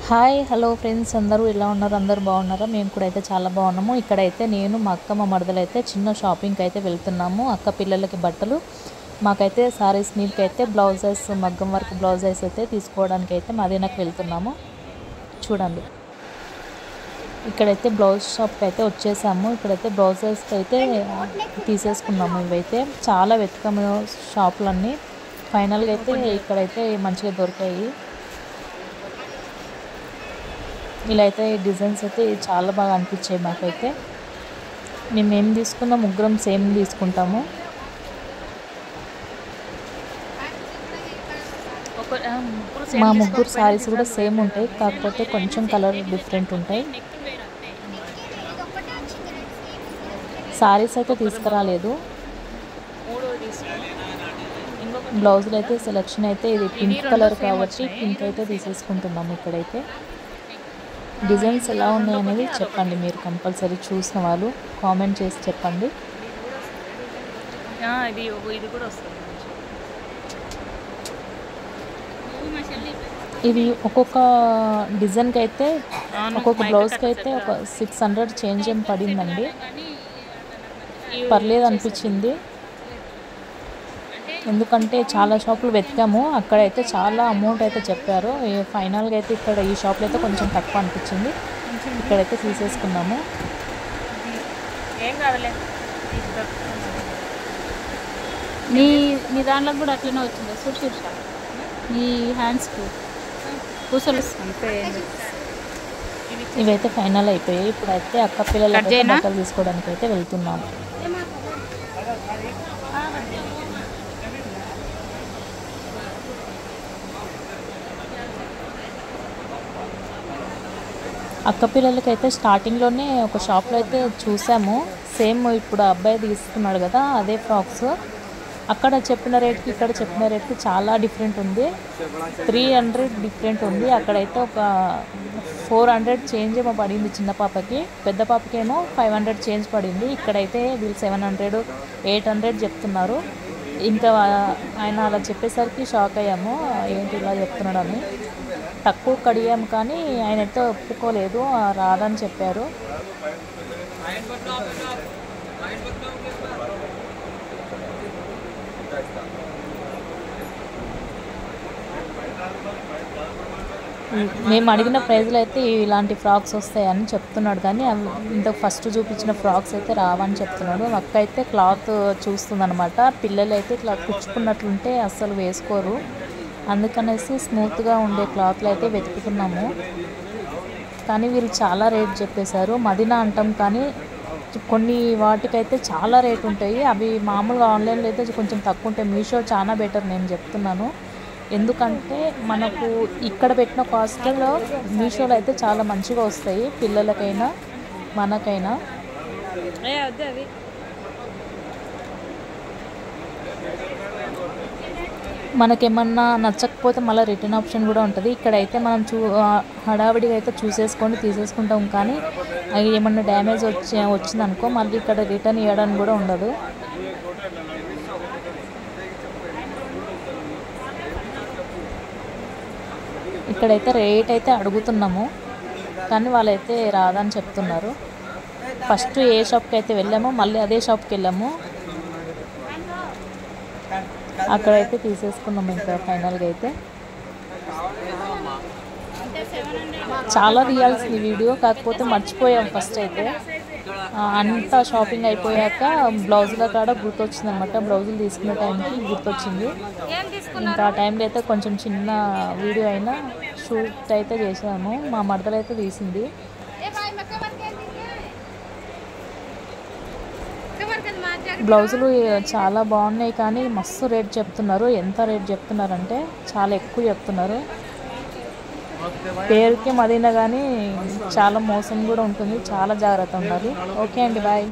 Hi hello friends, అందరూ ఎలా ఉన్నారు? అందరూ బాగున్నారా? మేము కూడా అయితే చాలా బాగున్నాము. ఇక్కడైతే నేను మా అక్క మా మరదలైతే చిన్న షాపింగ్కి అయితే వెళ్తున్నాము. అక్క పిల్లలకి బట్టలు, మాకైతే సారీస్ మీదకైతే బ్లౌజెస్, మగ్గం వర్క్ బ్లౌజెస్ అయితే తీసుకోవడానికి అయితే మదీనాకి వెళ్తున్నాము. చూడండి, ఇక్కడైతే బ్లౌజ్ షాప్కి అయితే వచ్చేసాము. ఇక్కడైతే బ్లౌజెస్కి అయితే తీసేసుకున్నాము. ఇవైతే చాలా వెతకము షాపులన్నీ. ఫైనల్గా అయితే ఇక్కడైతే మంచిగా దొరికాయి. ఇలా అయితే డిజైన్స్ అయితే చాలా బాగా అనిపించాయి మాకైతే. మేము ఏం తీసుకున్నా ముగ్గురం సేమ్ తీసుకుంటాము. మా ముగ్గురు సారీస్ కూడా సేమ్ ఉంటాయి, కాకపోతే కొంచెం కలర్ డిఫరెంట్ ఉంటాయి. సారీస్ అయితే తీసుకురాలేదు. బ్లౌజులు అయితే సెలెక్షన్ అయితే ఇది పింక్ కలర్ కాబట్టి పింక్ అయితే తీసేసుకుంటున్నాము. ఇక్కడైతే డిజైన్స్ ఎలా ఉన్నాయనేది చెప్పండి. మీరు కంపల్సరీ చూసిన వాళ్ళు కామెంట్ చేసి చెప్పండి. ఇది ఒక్కొక్క డిజైన్కి అయితే ఒక్కొక్క బ్లౌజ్కి అయితే ఒక 600 చేంజ్ ఏం పడిందండి. పర్లేదు అనిపించింది, ఎందుకంటే చాలా షాపులు వెతికాము. అక్కడైతే చాలా అమౌంట్ అయితే చెప్పారు. ఫైనల్గా అయితే ఇక్కడ ఈ షాప్లో అయితే కొంచెం తక్కువ అనిపించింది. ఇక్కడైతే తీసేసుకున్నాము. ఏం కాదులే, నీ దాంట్లో కూడా అట్లనే వచ్చింది. శీర్ష ఈ హ్యాండ్స్కి పూసలు అంతే. ఇవైతే ఫైనల్ అయిపోయాయి. ఇప్పుడైతే అక్క పిల్లలకి బట్టలు తీసుకోవడానికి అయితే వెళ్తున్నాము. అక్క పిల్లలకైతే స్టార్టింగ్లోనే ఒక షాప్లో అయితే చూసాము. సేమ్ ఇప్పుడు అబ్బాయి తీసుకున్నాడు కదా, అదే ఫ్రాక్స్. అక్కడ చెప్పిన రేట్కి ఇక్కడ చెప్పిన రేట్కి చాలా డిఫరెంట్ ఉంది. 300 డిఫరెంట్ ఉంది. అక్కడైతే ఒక 400 చేంజ్ ఏమో పడింది చిన్న పాపకి, పెద్ద పాపకేమో 500 చేంజ్ పడింది. ఇక్కడైతే వీళ్ళు 700 800 చెప్తున్నారు. ఇంకా ఆయన అలా చెప్పేసరికి షాక్ అయ్యాము, ఏంటి ఇలా చెప్తున్నాడని. తక్కువ కడిగాము కానీ ఆయన అయితే ఒప్పుకోలేదు, రాదని చెప్పారు. మేము అడిగిన ప్రైజ్లో అయితే ఇలాంటి ఫ్రాక్స్ వస్తాయని చెప్తున్నాడు, కానీ ఇంత ఫస్ట్ చూపించిన ఫ్రాక్స్ అయితే రావని చెప్తున్నాడు. అక్క అయితే క్లాత్ చూస్తుందన్నమాట. పిల్లలు అయితే ఇట్లా కుచ్చుకున్నట్లుంటే అస్సలు వేసుకోరు, అందుకనేసి స్మూత్గా ఉండే క్లాత్లు అయితే వెతుకుతున్నాము. కానీ వీళ్ళు చాలా రేట్ చెప్పేశారు. మదీనా అంటాం కానీ కొన్ని వాటికైతే చాలా రేట్ ఉంటాయి. అవి మామూలుగా ఆన్లైన్లో అయితే కొంచెం తక్కువ ఉంటాయి. మీషో చాలా బెటర్ నేను చెప్తున్నాను, ఎందుకంటే మనకు ఇక్కడ పెట్టిన కాస్ట్లో మీషోలో అయితే చాలా మంచిగా వస్తాయి, పిల్లలకైనా మనకైనా. మనకేమన్నా నచ్చకపోతే మళ్ళీ రిటర్న్ ఆప్షన్ కూడా ఉంటుంది. ఇక్కడైతే మనం హడావిడిగా అయితే చూసేసుకొని తీసేసుకుంటాం, కానీ అవి ఏమన్నా డ్యామేజ్ వచ్చిందనుకో మళ్ళీ ఇక్కడ రిటర్న్ ఇవ్వడానికి కూడా ఉండదు. ఇక్కడైతే రేట్ అయితే అడుగుతున్నాము, కానీ వాళ్ళైతే రాదని చెప్తున్నారు. ఫస్ట్ ఏ షాప్కి అయితే వెళ్ళామో మళ్ళీ అదే షాప్కి వెళ్ళాము. అక్కడైతే తీసేసుకున్నాము. ఇంకా ఫైనల్గా అయితే చాలా తీయాల్సింది వీడియో, కాకపోతే మర్చిపోయాం. ఫస్ట్ అయితే అంతా షాపింగ్ అయిపోయాక బ్లౌజుల కాడ గుర్తొచ్చిందనమాట. బ్లౌజులు తీసుకునే టైంకి గుర్తొచ్చింది. ఇంకా ఆ టైంలో అయితే కొంచెం చిన్న వీడియో అయినా షూట్ అయితే చేసాము. మా మరదలు అయితే తీసింది. బ్లౌజులు చాలా బాగున్నాయి, కానీ మస్తు రేట్ చెప్తున్నారు. ఎంత రేట్ చెప్తున్నారంటే చాలా ఎక్కువ చెప్తున్నారు. పేరుకి మదీనా కానీ చాలా మోసం కూడా ఉంటుంది, చాలా జాగ్రత్త ఉండాలి. ఓకే అండి, బాయ్.